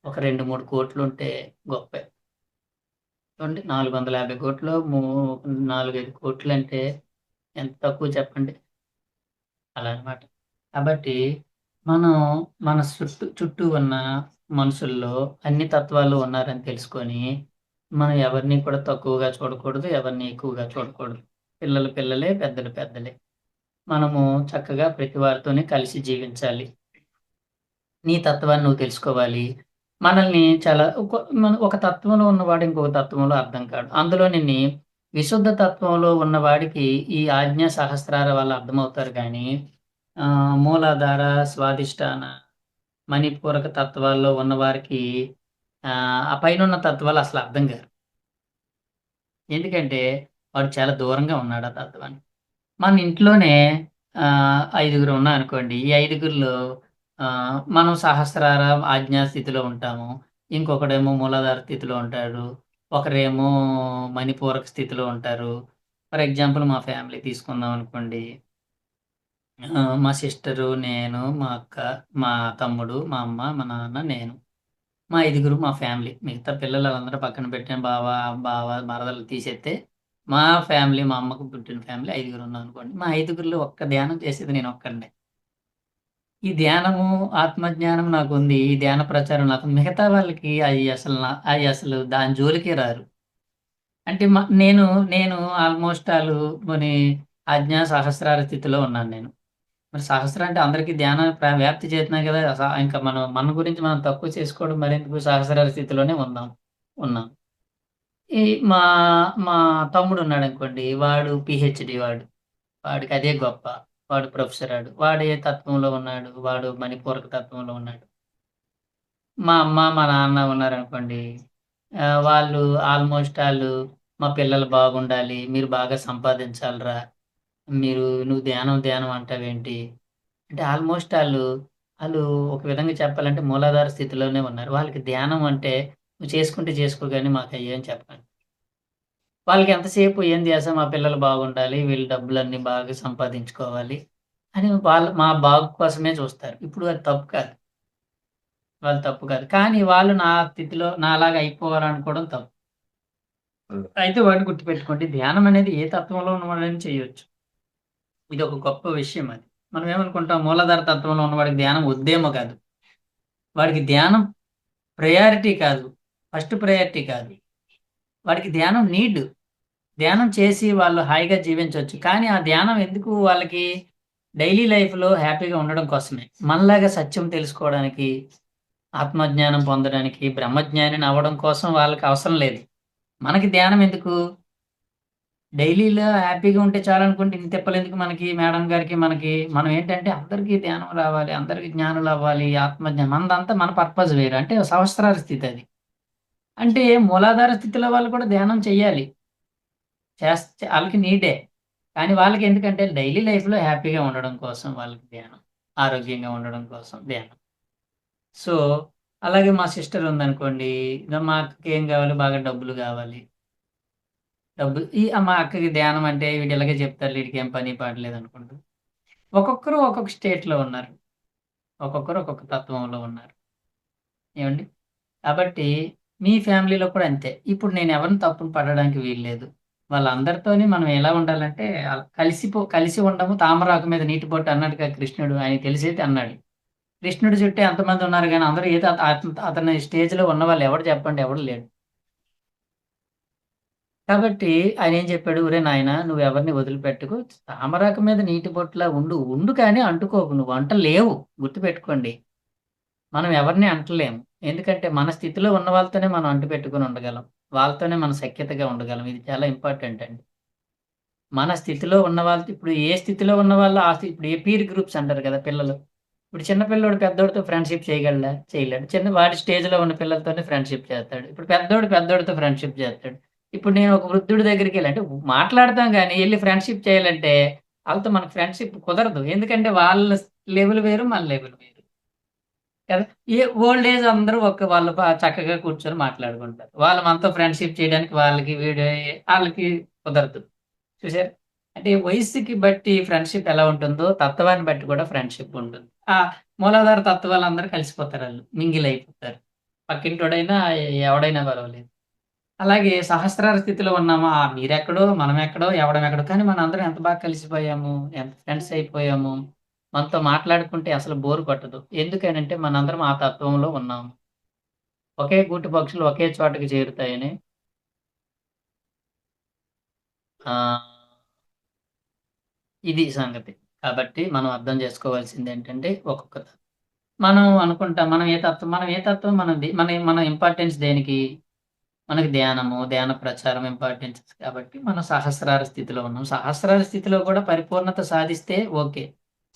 ఒక 2, 3 కోట్లుంటే గొప్పే. చూడండి 450,00,00,000 4, 5 కోట్లంటే ఎంత తక్కువ చెప్పండి. అలా అన్నమాట. కాబట్టి మనం మన చుట్టూ ఉన్న మనుషుల్లో అన్ని తత్వాలు ఉన్నారని తెలుసుకొని, మనం ఎవరిని కూడా తక్కువగా చూడకూడదు. ఎవరిని ఎక్కువగా చూడకూడదు. పిల్లలు పిల్లలే, పెద్దలు పెద్దలే. మనము చక్కగా ప్రతి వారితోని కలిసి జీవించాలి. నీ తత్వాన్ని నువ్వు తెలుసుకోవాలి. మనల్ని చాలా ఒక తత్వంలో ఉన్నవాడు ఇంకొక తత్వంలో అర్థం కాడు. అందులోనిని విశుద్ధ తత్వంలో ఉన్నవాడికి ఈ ఆజ్ఞా సహస్రార వాళ్ళు అర్థమవుతారు గానీ, మూలాధార, స్వాదిష్టాన, మణిపూరక తత్వాల్లో ఉన్నవారికి ఆ పైనున్న తత్వాలు అసలు అర్థం కాదు. ఎందుకంటే వాడు చాలా దూరంగా ఉన్నాడు ఆ తత్వానికి. మన ఇంట్లోనే ఐదుగురు ఉన్నారనుకోండి. ఈ ఐదుగురిలో మనం సహస్రార ఆజ్ఞా స్థితిలో ఉంటాము. ఇంకొకడేమో మూలాధార స్థితిలో ఉంటాడు. ఒకరేమో మణిపూరక స్థితిలో ఉంటారు. ఫర్ ఎగ్జాంపుల్ మా ఫ్యామిలీ తీసుకుందాం అనుకోండి. మా సిస్టరు, నేను, మా అక్క, మా తమ్ముడు, మా అమ్మ, మా నాన్న, నేను. మా ఐదుగురు మా ఫ్యామిలీ. మిగతా పిల్లలందరూ పక్కన పెట్టిన బావ, మరదలు తీసేత్తే మా ఫ్యామిలీ, మా అమ్మకు పుట్టిన ఫ్యామిలీ ఐదుగురున్నామనుకోండి. మా ఐదుగురిలో ఒక్క ధ్యానం చేసేది నేనొక్కడినే. ఈ ధ్యానము, ఆత్మజ్ఞానం నాకుంది. ఈ ధ్యాన ప్రచారం నాకు మిగతా వాళ్ళకి అయి అసలు దాని జోలికే రారు. అంటే నేను ఆల్‌మోస్ట్ పోనీ ఆజ్ఞా సహస్రార స్థితిలో ఉన్నాను నేను. మరి సహస్రం అంటే అందరికి ధ్యానం వ్యాప్తి చేస్తున్నాయి కదా! ఇంకా మన గురించి మనం తక్కువ చేసుకోవడం మరెందుకు సహస్రార స్థితిలోనే ఉన్నాం. ఈ మా మా తమ్ముడున్నాడనుకోండి. వాడు పీహెచ్‌డీ వాడు. వాడికి అదే గొప్ప. వాడు ప్రొఫెసరాడు. వాడు ఏ తత్వంలో ఉన్నాడు. వాడు మణిపూరక తత్వంలో ఉన్నాడు. మా అమ్మ, మా నాన్న ఉన్నారనుకోండి. వాళ్ళు మా పిల్లలు బాగుండాలి. మీరు బాగా సంపాదించాలిరా. నువ్వు ధ్యానం, ధ్యానం అంటావేంటి? అంటే ఆళ్ళు ఒక విధంగా చెప్పాలంటే మూలాధార స్థితిలోనే ఉన్నారు. వాళ్ళకి ధ్యానం అంటే నువ్వు చేసుకుంటే చేసుకో గాని మాకయ్యేం చెప్పను. వాళ్ళకి ఎంతసేపు ఏం ధ్యాస మా పిల్లలు బాగుండాలి. వీళ్ళు డబ్బులన్నీ బాగా సంపాదించుకోవాలి. అని మా బాగు కోసమే చూస్తారు. ఇప్పుడు అది తప్పు కాదు. వాళ్ళు తప్పు కాదు. కానీ వాళ్ళు నా స్థితిలో నాలాగా అయిపోవాలనుకోవడం తప్పు. అయితే ఒకటి గుర్తుపెట్టుకోండి. ధ్యానం అనేది ఏ తత్వంలో ఉన్నవాడైనా చేయొచ్చు. ఇదొక గొప్ప విషయం అది. మనం ఏమనుకుంటాం మూలాధార తత్వంలో ఉన్నవాడికి ధ్యానం వద్దేమో కాదు. వాడికి ధ్యానం ప్రయారిటీ కాదు. ఫస్ట్ ప్రయారిటీ కాదు. వాడికి ధ్యానం నీడ్. ధ్యానం చేసి వాళ్ళు హాయిగా జీవించొచ్చు. కానీ ఆ ధ్యానం ఎందుకు వాళ్ళకి డైలీ లైఫ్‌లో హ్యాపీగా ఉండడం కోసమే. మనలాగా సత్యం తెలుసుకోవడానికి, ఆత్మజ్ఞానం పొందడానికి, బ్రహ్మజ్ఞానిని అవ్వడం కోసం వాళ్ళకి అవసరం లేదు. మనకి ధ్యానం ఎందుకు? డైలీలో హ్యాపీగా ఉంటే చాలనుకుంటే ఇన్ని తిప్పలెందుకు మనకి మేడం గారికి, మనకి. మనం ఏంటంటే అందరికీ ధ్యానం రావాలి, అందరికి జ్ఞానులవ్వాలి, మనదంతా మన పర్పస్ వేరు. అంటే సహస్రార స్థితి అది. అంటే మూలాధార స్థితిలో వాళ్ళు కూడా ధ్యానం చెయ్యాలి. ఆళ్ళకి నీడే. కానీ వాళ్ళకెందుకంటే డైలీ లైఫ్‌లో హ్యాపీగా ఉండడం కోసం వాళ్ళకి ధ్యానం. ఆరోగ్యంగా ఉండడం కోసం ధ్యానం. సో, అలాగే మా సిస్టర్ ఉందనుకోండి. మా అక్కకి ఏం గావాలి? బాగా డబ్బులు గావాలి. మా అక్కకి ధ్యానం అంటే వీడు ఇలాగే చెప్తారులే ఈడికేం పని పాట లేదనుకుంటూ. ఒక్కొక్కరు ఒక్కొక్క స్టేట్‌లో ఉన్నారు. ఒక్కొక్కరు ఒక్కొక్క తత్వంలో ఉన్నారు. ఏవండి? కాబట్టి మీ ఫ్యామిలీలో కూడా అంతే. ఇప్పుడు నేను ఎవరిని తప్పున పట్టడానికి వీల్లేదు. వాళ్ళందరితోని మనం ఎలా ఉండాలంటే కలిసి ఉండము తామరాకు మీద నీటి బొట్టు అన్నాడుగా కృష్ణుడు. ఆయనకి తెలిసైతే అన్నాడు. కృష్ణుడి చుట్టూ ఎంతమంది ఉన్నారు గానీ అందరూ ఏదో అతని స్టేజ్‌లో ఉన్నవాళ్ళు ఎవరు చెప్పండి? ఎవడు లేడు. కాబట్టి ఆయనేం చెప్పాడు, "ఒరేయ్ నాయనా నువ్వెవరిని వదిలిపెట్టకు. తామరాకు మీద నీటి బొట్టులా ఉండు. ఉండు కానీ అంటుకోకు. నువ్వు అంటలేవు. గుర్తుపెట్టుకోండి. మనం ఎవరిని అంటలేము. ఎందుకంటే మన స్థితిలో ఉన్న వాళ్ళతోనే మనం అంటిపెట్టుకొని ఉండగలం. వాళ్ళతోనే మనం సఖ్యతగా ఉండగలం. ఇది చాలా ఇంపార్టెంట్ అండి. మన స్థితిలో ఉన్న వాళ్ళతో ఇప్పుడు ఏ స్థితిలో ఉన్నవాళ్ళు ఇప్పుడు ఏ పీర్ గ్రూప్స్ అంటారు కదా పిల్లలు. ఇప్పుడు చిన్న పిల్లోడు పెద్దోడితో ఫ్రెండ్‌షిప్ చేయగలడా? చేయలేడు. వాడి స్టేజ్‌లో ఉన్న పిల్లలతోనే ఫ్రెండ్‌షిప్ చేస్తాడు. ఇప్పుడు పెద్దోడితో ఫ్రెండ్‌షిప్ చేస్తాడు. ఇప్పుడు నేను ఒక వృద్ధుడి దగ్గరికెళ్ళి అంటే మాట్లాడతాం గానీ, ఎళ్లి ఫ్రెండ్‌షిప్ చేయాలంటే ఆళ్ళతో మనకు ఫ్రెండ్‌షిప్ కుదరదు. ఎందుకంటే వాళ్ళ లెవెల్ వేరు, మన లెవెల్ వేరు. కదా! ఓల్డ్ ఏజ్ అందరూ వాళ్ళు చక్కగా కూర్చొని మాట్లాడుకుంటారు. వాళ్ళు మనతో ఫ్రెండ్‌షిప్ చేయడానికి ఆళ్ళకి కుదరదు. చూసారా? అంటే వయస్సుకి బట్టి ఫ్రెండ్‌షిప్ ఎలా ఉంటుందో, తత్వాన్ని బట్టి కూడా ఫ్రెండ్‌షిప్ ఉంటుంది. మూలాధార తత్వాలందరూ కలిసిపోతారాళ్ళు. మింగిల్ అయిపోతారు. పక్కింటోడైనా, ఎవడైనా పర్వాలేదు. అలాగే సహస్రార స్థితిలో ఉన్నామా, మీరెక్కడో, మనమెక్కడో, ఎవడమెక్కడో కానీ మనందరం ఎంత బాగా కలిసిపోయాము, ఎంత ఫ్రెండ్స్ అయిపోయాము. మనతో మాట్లాడుకుంటే అసలు బోర్ కొట్టదు. ఎందుకనంటే మనందరం ఆ తత్వంలో ఉన్నాము. ఒకే గూటి పక్షులు ఒకే చోటకి చేరుతాయని ఆహ్, ఇది సంగతి. కాబట్టి మనం అర్థం చేసుకోవాల్సిందేంటంటే మనం అనుకుంటాం మనం ఏ తత్వం మనది మన ఇంపార్టెన్స్ దేనికి? మనకి ధ్యాన ప్రచారం ఇంపార్టెన్స్ కాబట్టి మనం సహస్రార స్థితిలో ఉన్నాం. సహస్రార స్థితిలో కూడా పరిపూర్ణత సాధిస్తే ఓకే.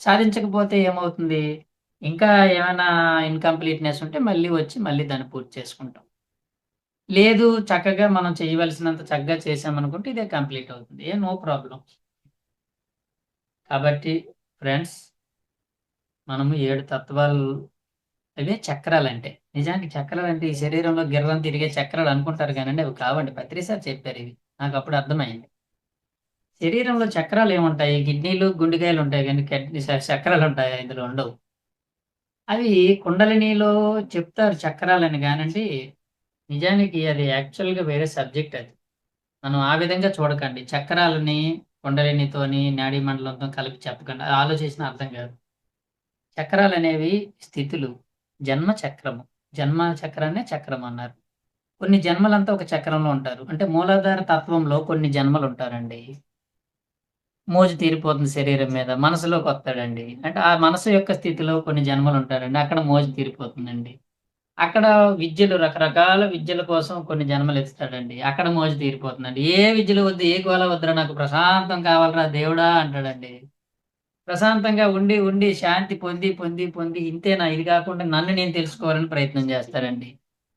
సాధించకపోతే ఏమవుతుంది? ఇంకా ఏమైనా ఇన్‌కంప్లీట్‌నెస్ ఉంటే మళ్ళీ వచ్చి మళ్ళీ దాన్ని పూర్తి చేసుకుంటాం. లేదు చక్కగా మనం చేయవలసినంత చక్కగా చేశామనుకుంటే ఇదే కంప్లీట్ అవుతుంది. No problem. కాబట్టి ఫ్రెండ్స్ మనము 7 తత్వాలు అవే చక్రాలంటే. నిజానికి చక్రాలంటే ఈ శరీరంలో గిర్రం తిరిగే చక్రాలు అనుకుంటారు గానండి అవి కావండి. పత్రి సార్ చెప్పారివి. నాకప్పుడు అర్థమైంది. శరీరంలో చక్రాలేముంటాయి? కిడ్నీలు, గుండెకాయలుంటాయి గానీ చక్రాలుంటాయా? ఇందులో ఉండవు. అవి కుండలినిలో చెప్తారు చక్రాలని గానండి, నిజానికి అది యాక్చువల్‌గా వేరే సబ్జెక్ట్ అది. మనం ఆ విధంగా చూడకండి. చక్రాలని కుండలినితోని, నాడీ మండలంతో కలిపి చెప్పకండి. అది ఆలోచించినా అర్థం కాదు. చక్రాలనేవి స్థితులు. జన్మ చక్రము. జన్మ చక్రాన్నే చక్రమన్నారు. కొన్ని జన్మలంతా ఒక చక్రంలో ఉంటారు. అంటే మూలాధార తత్వంలో కొన్ని జన్మలుంటారండి. మోజు తీరిపోతుంది శరీరం మీద. మనసులోకొత్తాడండి. అంటే ఆ మనసు యొక్క స్థితిలో కొన్ని జన్మలుంటారండి. అక్కడ మోజు తీరిపోతుందండి. అక్కడ రకరకాల విద్యల కోసం కొన్ని జన్మలెత్తుతాడండి. అక్కడ మోజు తీరిపోతుందండి. ఏ విద్యలు వద్దు, ఏ గోల వద్దురా నాకు ప్రశాంతం కావాలిరా దేవుడా అంటాడండి. ప్రశాంతంగా ఉండి, ఉండి శాంతి పొంది ఇంతేనా ఇది కాకుండా నన్ను నేను తెలుసుకోవాలని ప్రయత్నం చేస్తాడండి.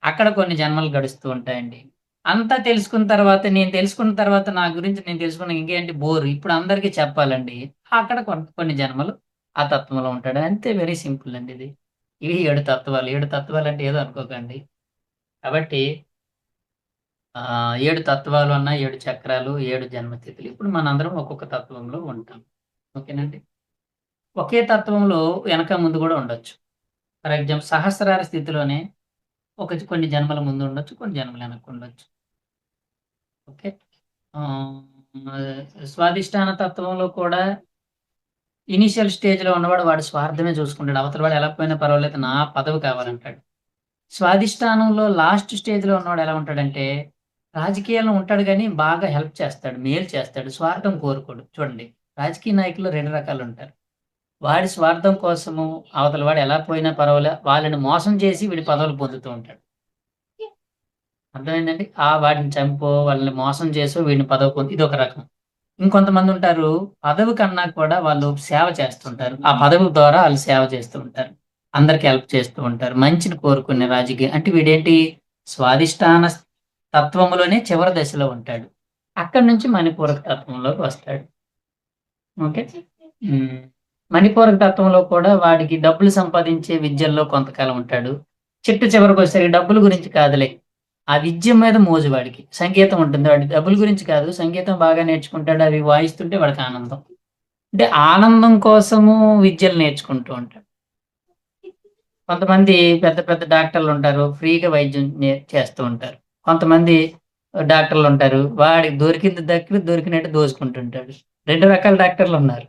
అక్కడ కొన్ని జన్మలు గడుస్తూ ఉంటాయండి. అంతా తెలుసుకున్న తర్వాత తెలుసుకున్న తర్వాత నా గురించి నేను తెలుసుకున్న ఇంకేంటి బోర్. ఇప్పుడు అందరికి చెప్పాలండి. అక్కడ కొన్ని జన్మలు ఆ తత్వంలో ఉంటాడు. అంతే వెరీ సింపుల్ అండి ఇది. ఇవి 7 తత్వాలు. 7 తత్వాలంటే ఏదో అనుకోకండి. కాబట్టి 7 తత్వాలు అన్న 7 చక్రాలు, 7 జన్మతిథులు. ఇప్పుడు మనందరం ఒక్కొక్క తత్వంలో ఉంటాం. ఓకేనండి. ఒకే తత్వంలో వెనక ముందు గూడా ఉండొచ్చు. ఫర్ ఎగ్జాంపుల్ సహస్రార స్థితిలోనే కొన్ని జన్మల ముందు ఉండొచ్చు. కొన్ని జన్మలు వెనక్కి ఉండొచ్చు. ఓకే. ఆహ్, స్వాధిష్టాన తత్వంలో కూడా ఇనీషియల్ స్టేజ్‌లో ఉన్నవాడు వాడి స్వార్థమే చూసుకుంటాడు. అవతల వాడు ఎలా పోయినా పర్వాలేదు నా పదవి కావాలంటాడు. స్వాధిష్టానంలో లాస్ట్ స్టేజ్‌లో ఉన్నవాడు ఎలా ఉంటాడంటే, రాజకీయాల్లో ఉంటాడు గానీ బాగా హెల్ప్ చేస్తాడు. మేలు చేస్తాడు. స్వార్థం కోరుకోడు. చూడండి రాజకీయ నాయకుల్లో 2 రకాలుంటారు. వాడి స్వార్థం కోసము అవతల వాడు ఎలా పోయినా పర్వాలే వాళ్ళని మోసం చేసి వీడు పదవులు పొందుతూ ఉంటాడు. అర్థమైందండి? వాడిని చంపో, వాళ్ళని మోసం చేసో వీడిని పదవి ఇదొక రకం. ఇంకొంతమందుంటారు పదవి కన్నా కూడా వాళ్ళు సేవ చేస్తుంటారు. ఆ పదవి ద్వారా ఆళ్ళు సేవ చేస్తూ ఉంటారు. అందరికి హెల్ప్ చేస్తూ ఉంటారు. మంచిని కోరుకునే అంటే వీడేంటి స్వాధిష్టాన తత్వములోనే చివరి దశలో ఉంటాడు. అక్కడి నుంచి మణిపూరక తత్వంలోకి వస్తాడు. ఓకే. హ్మ్. మణిపూరక తత్వంలో కూడా వాడికి డబ్బులు సంపాదించే విద్యల్లో కొంతకాలం ఉంటాడు. చివరికొచ్చేసరికి డబ్బుల గురించి కాదులే. ఆ విద్య మీద మోజు వాడికి. సంగీతం ఉంటుంది. వాడి డబ్బుల గురించి కాదు. సంగీతం బాగా నేర్చుకుంటాడు. అవి వాయిస్తుంటే వాడికి ఆనందం. అంటే ఆనందం కోసము విద్యలు నేర్చుకుంటూ ఉంటాడు. కొంతమంది పెద్ద పెద్ద డాక్టర్లుంటారు. ఫ్రీగా వైద్యం చేస్తూ ఉంటారు. కొంతమంది డాక్టర్లుంటారు. వాడికి దొరికింది దక్కి దొరికినట్టు దోచుకుంటుంటాడు. 2 రకాల డాక్టర్లున్నారు.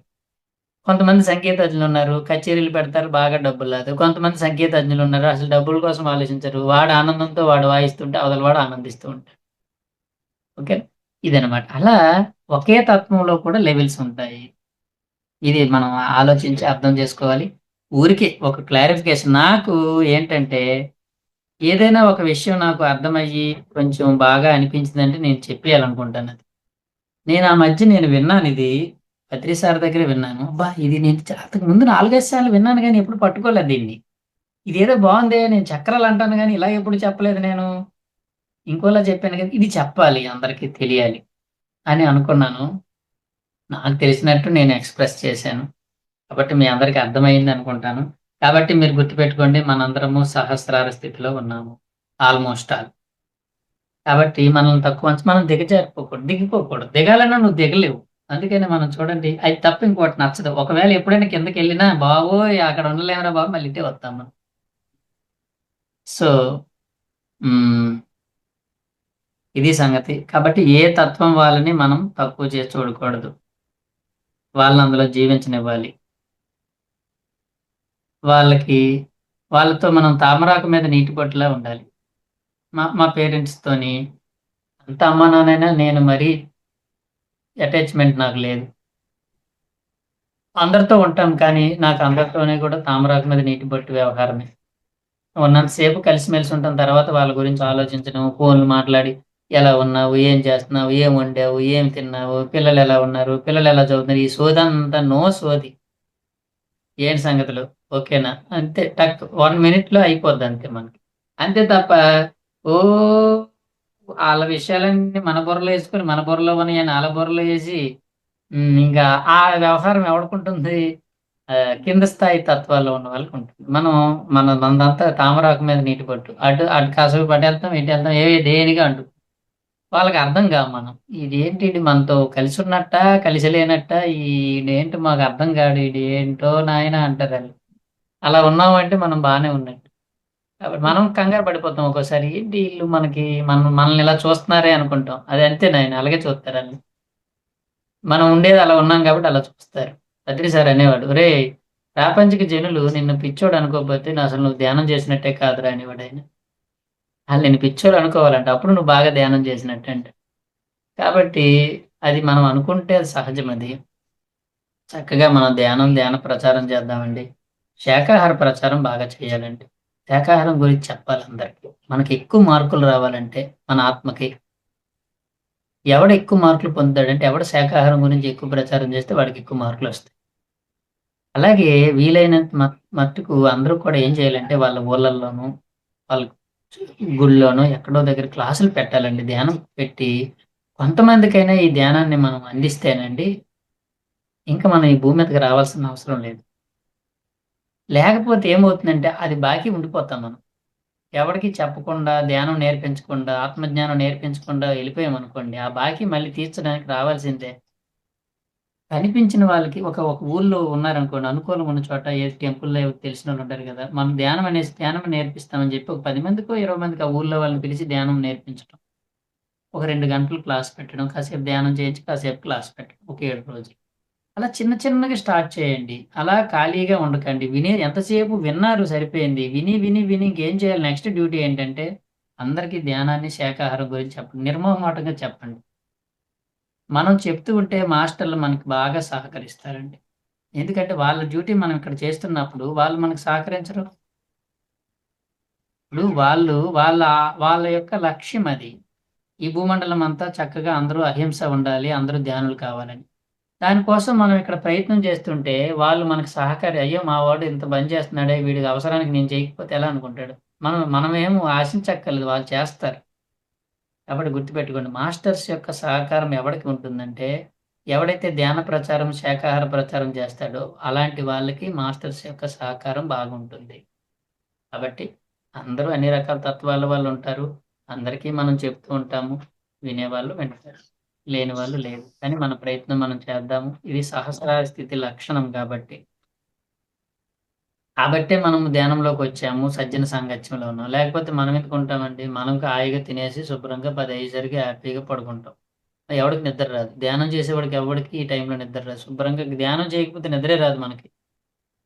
కొంతమంది సంగీతజ్ఞులున్నారు. కచేరీలు పెడతారు. బాగా డబ్బులు లాగుతారు. కొంతమంది సంగీతజ్ఞులున్నారు. అసలు డబ్బుల కోసం ఆలోచించరు. వాడు ఆనందంతో వాడు వాయిస్తుంటే అవతల వాడు ఆనందిస్తూ ఉంటాడు. ఓకే. ఇదనమాట. అలా ఒకే తత్వంలో కూడా లెవెల్స్ ఉంటాయి. ఇది మనం ఆలోచించి అర్థం చేసుకోవాలి. ఊరికే ఒక క్లారిఫికేషన్ నాకు ఏంటంటే, ఏదైనా ఒక విషయం నాకు అర్థమయ్యి, కొంచెం బాగా అనిపించిందంటే నేను చెప్పేయాలనుకుంటానది. నేను ఆ మధ్య విన్నానిది. పత్రి సార్ దగ్గర విన్నాను. అబ్బా! ఇది నేను అంతకు ముందు 4, 5 సార్లు విన్నాను గానీ ఎప్పుడు పట్టుకోలేదు దీన్ని. ఇదేదో బావుందే! నేను చక్రాలంటాను గానీ ఇలా ఎప్పుడు చెప్పలేదు నేను. ఇంకోలా చెప్పాను గానీ ఇది చెప్పాలి అందరికి తెలియాలి అని అనుకున్నాను. నాకు తెలిసినట్టు నేను ఎక్స్‌ప్రెస్ చేశాను. కాబట్టి మీ అందరికి అర్థమయిందనుకుంటాను. కాబట్టి మీరు గుర్తుపెట్టుకోండి మనందరము సహస్రార స్థితిలో ఉన్నాము. Almost all. కాబట్టి మనల్ని తక్కువ అంచ మనం దిగజారిపోకూడదు. దిగిపోకూడదు. దిగాలన్నా నువ్వు దిగలేవు. అందుకని మనం చూడండి అది తప్ప ఇంకోటి నచ్చదు. ఒకవేళ ఎప్పుడైనా కిందకెళ్ళినా బాబోయ్! అక్కడ ఉండలేమురా బాబు మళ్ళీ ఇటే వస్తాం మనం. సో, హ్మ్. ఇది సంగతి. కాబట్టి ఏ తత్వం వాళ్ళని మనం తక్కువ చేసి చూడకూడదు. వాళ్ళని అందులో జీవించనివ్వాలి. వాళ్ళకి వాళ్ళతో మనం తామరాకు మీద నీటి బొట్టులా ఉండాలి. మా మా పేరెంట్స్‌తోని అంత అమ్మా నాన్నైనా నేను మరీ అటాచ్‌మెంట్ నాకు లేదు. అందరితో ఉంటాం కానీ, నాకు అందరితోని కూడా తామరాకు మీద నీటి బొట్టు వ్యవహారమే. ఉన్నంత సేపు కలిసిమెలిసి ఉంటాం. తర్వాత వాళ్ళ గురించి ఆలోచించడం, ఫోన్‌లు మాట్లాడి, ఎలా ఉన్నావు? ఏం చేస్తున్నావు? ఏం వండావు? ఏం తిన్నావు? పిల్లలెలా ఉన్నారు? పిల్లలెలా చదువుతున్నారు? ఈ సోదంతా నో సోది. ఏంటి సంగతులు? ఓకేనా? అంతే టక్ 1 మినిట్‌లో అయిపోద్దంతే మనకి. అంతే తప్ప ఓహ్! ఆళ్ళ విషయాలన్నీ మన బుర్రలో యేసుకొని, మన బుర్రలో ఉన్నయన్ని ఆళ్ళ బుర్రలో యేసి ఇంకా ఆ వ్యవహారం ఎవడికుంటుంది? కింద స్థాయి తత్వాల్లో ఉన్న వాళ్ళకుంటుంది. మనదంతా తామరాకు మీద నీటి బొట్టు. అటు కాసేపు అటెళ్తాం, ఇటెళ్తాం దేనిగా అంటు. వాళ్ళకర్థం కాము మనం. ఈడేంటి మనతో కలిసున్నట్టా? కలిసి లేనట్టా? ఈడేంటి మాకర్థం కాడు. ఈడేంటో నాయనా అంటారాళ్ళు. అలా ఉన్నామంటే మనం బానే ఉన్నట్టు. కాబట్టి మనం కంగారు పడిపోతాం ఒక్కోసారి. ఏంటి ఈళ్ళు మనల్ని ఇలా చూస్తున్నారే అనుకుంటాం. అది అంతే నాయన అలాగే చూస్తారాళ్ళు. మనం ఉండేది అలా ఉన్నాం కాబట్టి అలా చూస్తారు. బద్రి సార్ అనేవాడు. "ఒరేయ్! ప్రాపంచిక జనులు నిన్ను పిచ్చోడు అనుకోకపోతే అసలు నువ్వు ధ్యానం చేసినట్టే కాదురా" అనేవాడాయన. ఆళ్ళు నిన్ను పిచ్చోడు అనుకోవాలంట. అప్పుడు నువ్వు బాగా ధ్యానం చేసినట్టంట. కాబట్టి అది మనం అనుకుంటే అది సహజమది. చక్కగా మనం ధ్యాన ప్రచారం చేద్దామండి. శాకాహార ప్రచారం బాగా చేయాలండి. శాకాహారం గురించి చెప్పాలి అందరికి. మనకి ఎక్కువ మార్కులు రావాలంటే మన ఆత్మకి ఎవడు ఎక్కువ మార్కులు పొందుతాడంటే ఎవడు శాకాహారం గురించి ఎక్కువ ప్రచారం చేస్తే వాడికి ఎక్కువ మార్కులొస్తాయి. అలాగే వీలైనంత మట్టుకు అందరూ కూడా ఏం చేయాలంటే వాళ్ళ ఊర్లల్లోనూ, వాళ్ళ గుడిలోనో ఎక్కడో దగ్గర క్లాసులు పెట్టాలండి. ధ్యానం పెట్టి కొంతమందికైనా ఈ ధ్యానాన్ని మనం అందిస్తేనండి, ఇంక మనం ఈ భూమి మీదకి రావాల్సిన అవసరం లేదు. లేకపోతే ఏమవుతుందంటే అది బాకీ ఉండిపోతాం మనం. ఎవడికి చెప్పకుండా, ధ్యానం నేర్పించకుండా, ఆత్మజ్ఞానం నేర్పించకుండా ఎళ్ళిపోయామనుకోండి, ఆ బాకీ మళ్ళీ తీర్చడానికి రావాల్సిందే. కనిపించిన వాళ్ళకి ఒక ఊర్లో ఉన్నారనుకోండి, అనుకూలంగా ఉన్న చోట ఏ టెంపుల్‌లో తెలిసినోళ్ళుంటారు గదా! మనం ధ్యానం నేర్పిస్తామని జెప్పి ఒక 10 మందికో, 20 మందికి ఆ ఊర్లో వాళ్ళని పిలిచి ధ్యానం నేర్పించటం. ఒక 2 గంటలు క్లాస్ పెట్టడం, కాసేపు ధ్యానం చేయించి, కాసేపు క్లాస్ పెట్టడం. ఒక 7 రోజులు. అలా చిన్న చిన్నగా స్టార్ట్ చేయండి. అలా ఖాళీగా ఉండకండి. ఎంతసేపు విన్నారు సరిపోయింది. విని ఇంకేం చేయాలి నెక్స్ట్ డ్యూటీ ఏంటంటే, అందరికీ ధ్యానాన్ని, శాకాహారం గురించి చెప్పండి. నిర్మొహమాటంగా చెప్పండి. మనం చెప్తూ ఉంటే మాస్టర్‌లు మనకు బాగా సహకరిస్తారండి. ఎందుకంటే వాళ్ళ డ్యూటీ మనం ఇక్కడ చేస్తున్నప్పుడు వాళ్ళు మనకు సహకరించరు. ఇప్పుడు వాళ్ళ యొక్క లక్ష్యం అది. ఈ భూమండలం అంతా చక్కగా అందరూ అహింస ఉండాలి. అందరూ ధ్యానులు కావాలని. దానికోసం మనం ఇక్కడ ప్రయత్నం చేస్తుంటే వాళ్ళు మనకు అయ్యో! మా వాడు ఇంత పని చేస్తున్నాడే వీడికి అవసరానికి నేను చేయకపోతే ఎలా అనుకుంటాడు. మనమేం ఆశించక్కర్లేదు వాళ్ళు చేస్తారు. కాబట్టి గుర్తుపెట్టుకోండి. మాస్టర్స్ యొక్క సహకారం ఎవడికి ఉంటుందంటే, ఎవడైతే ధ్యాన ప్రచారం, శాకాహార ప్రచారం చేస్తాడో, అలాంటి వాళ్ళకి మాస్టర్స్ యొక్క సహకారం బాగుంటుంది. కాబట్టి అందరూ అన్ని రకాల తత్వాల వాళ్ళుంటారు. అందరికీ మనం చెప్తూ ఉంటాము. వినేవాళ్ళు వింటారు. లేని వాళ్ళు లేదు. కానీ మన ప్రయత్నం మనం చేద్దాము. ఇది సహస్రార స్థితి లక్షణం కాబట్టి. కాబట్టే మనం ధ్యానంలోకి వచ్చాము. సజ్జన సాంగత్యంలో ఉన్నాం. లేకపోతే మనం ఎందుకు ఉంటామండి? మనం హాయిగా తినేసి శుభ్రంగా 10 అయ్యేసరికి హ్యాపీగా పడుకుంటాం. ఎవడికి నిద్ర రాదు. ధ్యానం చేసేవాడికి ఎవ్వడికి ఈ టైంలో నిద్ర రాదు. శుభ్రంగా ధ్యానం చేయకపోతే నిద్రే రాదు మనకి.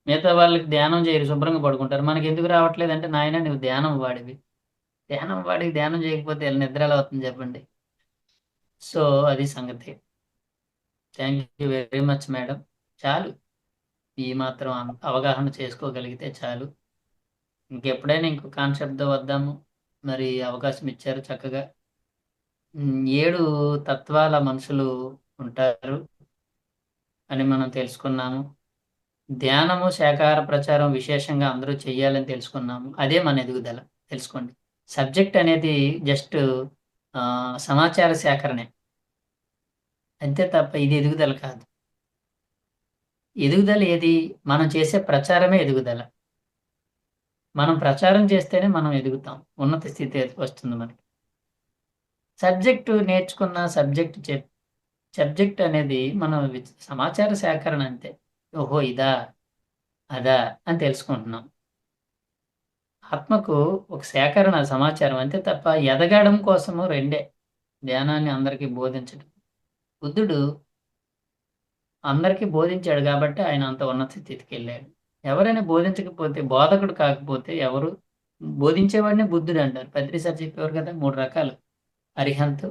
మిగతా వాళ్ళకి ధ్యానం చేయరు. శుభ్రంగా పడుకుంటారు. మనకెందుకు రావట్లేదంటే, నాయనా నువ్వు ధ్యానం వాడివి. ధ్యానం వాడికి ధ్యానం చేయకపోతే ఎలా నిద్ర ఎలా వస్తుంది చెప్పండి. సో, అది సంగతి. Thank you very much madam. చాలు. ఈ మాత్రం అవగాహన చేసుకోగలిగితే చాలు. ఇంకెప్పుడైనా ఇంకో కాన్సెప్ట్‌తో వద్దాము. మరి అవకాశం ఇచ్చారు చక్కగా. 7 తత్వాల మనుషులు ఉంటారు అని మనం తెలుసుకున్నాము. ధ్యానము, శాకాహార ప్రచారం విశేషంగా అందరూ చెయ్యాలని తెలుసుకున్నాము. అదే మన ఎదుగుదల తెలుసుకోండి. సబ్జెక్ట్ అనేది జస్ట్ సమాచార సేకరణే. అంతే తప్ప ఇది ఎదుగుదల కాదు. ఎదుగుదల ఏది? మనం చేసే ప్రచారమే ఎదుగుదల. మనం ప్రచారం చేస్తేనే మనం ఎదుగుతాం. ఉన్నత స్థితి వస్తుంది మనకి. సబ్జెక్ట్ నేర్చుకున్న సబ్జెక్ట్ అనేది మనం సమాచార సేకరణ అంతే. ఓహో! ఇదా? అదా? అని తెలుసుకుంటున్నాం. ఆత్మకు ఒక సేకరణ సమాచారం అంతే తప్ప ఎదగడం కోసము రెండే. ధ్యానాన్ని అందరికీ బోధించడం. బుద్ధుడు అందరికీ బోధించాడు గాబట్టి ఆయన అంత ఉన్నత స్థితికెళ్ళాడు. ఎవరైనా బోధించకపోతే, బోధకుడు కాకపోతే ఎవరు బోధించేవాడినే బుద్ధుడంటారు. పత్రిసారి చెప్పేవారు కదా! 3 రకాలు. అరిహంతు,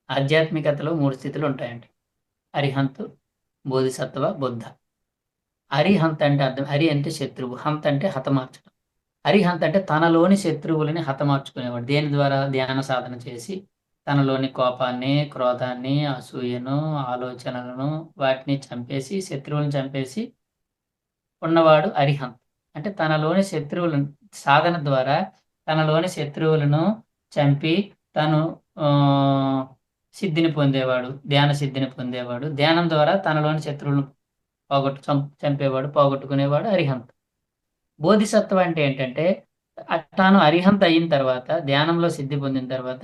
ఆధ్యాత్మికతలో 3 స్థితులుంటాయంట. అరిహంతు, బోధిసత్వ, బుద్ధ. అరిహంత్ అంటే అర్థం అరి అంటే శత్రువు. హంత్ అంటే హతమార్చడం. అరిహంత్ అంటే తనలోని శత్రువులని హతమార్చుకునేవాడు. దేని ద్వారా? ధ్యాన సాధన చేసి తనలోని కోపాన్ని, క్రోధాన్ని, అసూయను, ఆలోచనలను వాటిని చంపేసి, శత్రువులను చంపేసి ఉన్నవాడు అరిహంత్. అంటే తనలోని శత్రువులను సాధన ద్వారా తనలోని శత్రువులను చంపి తను సిద్ధిని పొందేవాడు. ధ్యాన సిద్ధిని పొందేవాడు. ధ్యానం ద్వారా తనలోని శత్రువులను చంపేవాడు, పోగొట్టుకునేవాడు అరిహంత్. బోధిసత్వ అంటే ఏంటంటే, తాను అరిహంత్ అయిన తర్వాత, ధ్యానంలో సిద్ధి పొందిన తర్వాత,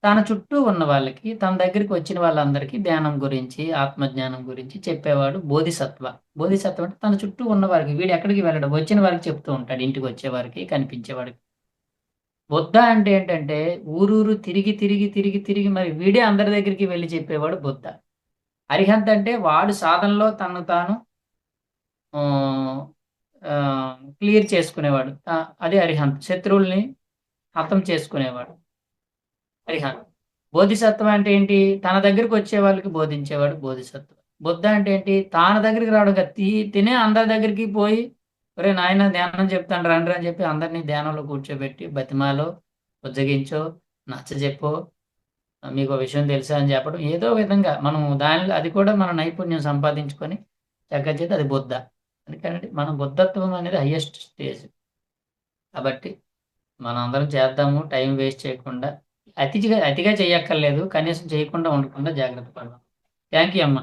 తన చుట్టూ ఉన్న వాళ్ళకి, తన దగ్గరికి వచ్చిన వాళ్ళందరికీ ధ్యానం గురించి, ఆత్మజ్ఞానం గురించి చెప్పేవాడు బోధిసత్వ. బోధిసత్వ అంటే తన చుట్టూ ఉన్నవారికి, వీడు ఎక్కడికి వెళ్ళడు, వచ్చిన వారికి చెప్తూ ఉంటాడు. ఇంటికొచ్చేవారికి, కనిపించేవాడికి. బుద్ధ అంటే ఏంటంటే, ఊరూరు తిరిగి మరి వీడే అందరి దగ్గరికి వెళ్లి చెప్పేవాడు బుద్ధ. అరిహంత్ అంటే వాడు సాధనలో తనను తాను ఆహ్, క్లియర్ చేసుకునేవాడు. అదే అరిహంత్. శత్రువుల్ని హతం చేసుకునేవాడు. అరిహంత్. బోధిసత్వ అంటే ఏంటి? తన దగ్గరికొచ్చే వాళ్ళకి బోధించేవాడు బోధిసత్వ. బుద్ధ అంటే ఏంటి? తాన దగ్గరికి రావడం కాదు. తినే అందరి దగ్గరికి పోయి, "ఒరేయ్ నాయనా ధ్యానం చెప్తాను రండ్రా" అని చెప్పి అందరిని ధ్యానంలో కూర్చోబెట్టి బతిమాలో, బుజ్జగించో, నచ్చజెప్పో, మీకో విషయం తెలుసా అని చెప్పడం. ఏదో విధంగా మనం దానిలో అది కూడా మన నైపుణ్యం సంపాదించుకొని చక్కగా చేస్తే అది బుద్ధ. అందుకనండి మన బుద్ధత్వం అనేది హైయెస్ట్ స్టేజ్. కాబట్టి మనందరం చేద్దాము. టైం వేస్ట్ చేయకుండా. అతిగా చేయక్కర్లేదు. కనీసం చేయకుండా ఉండకుండా జాగ్రత్త పడదాం. థాంక్ యూ అమ్మ.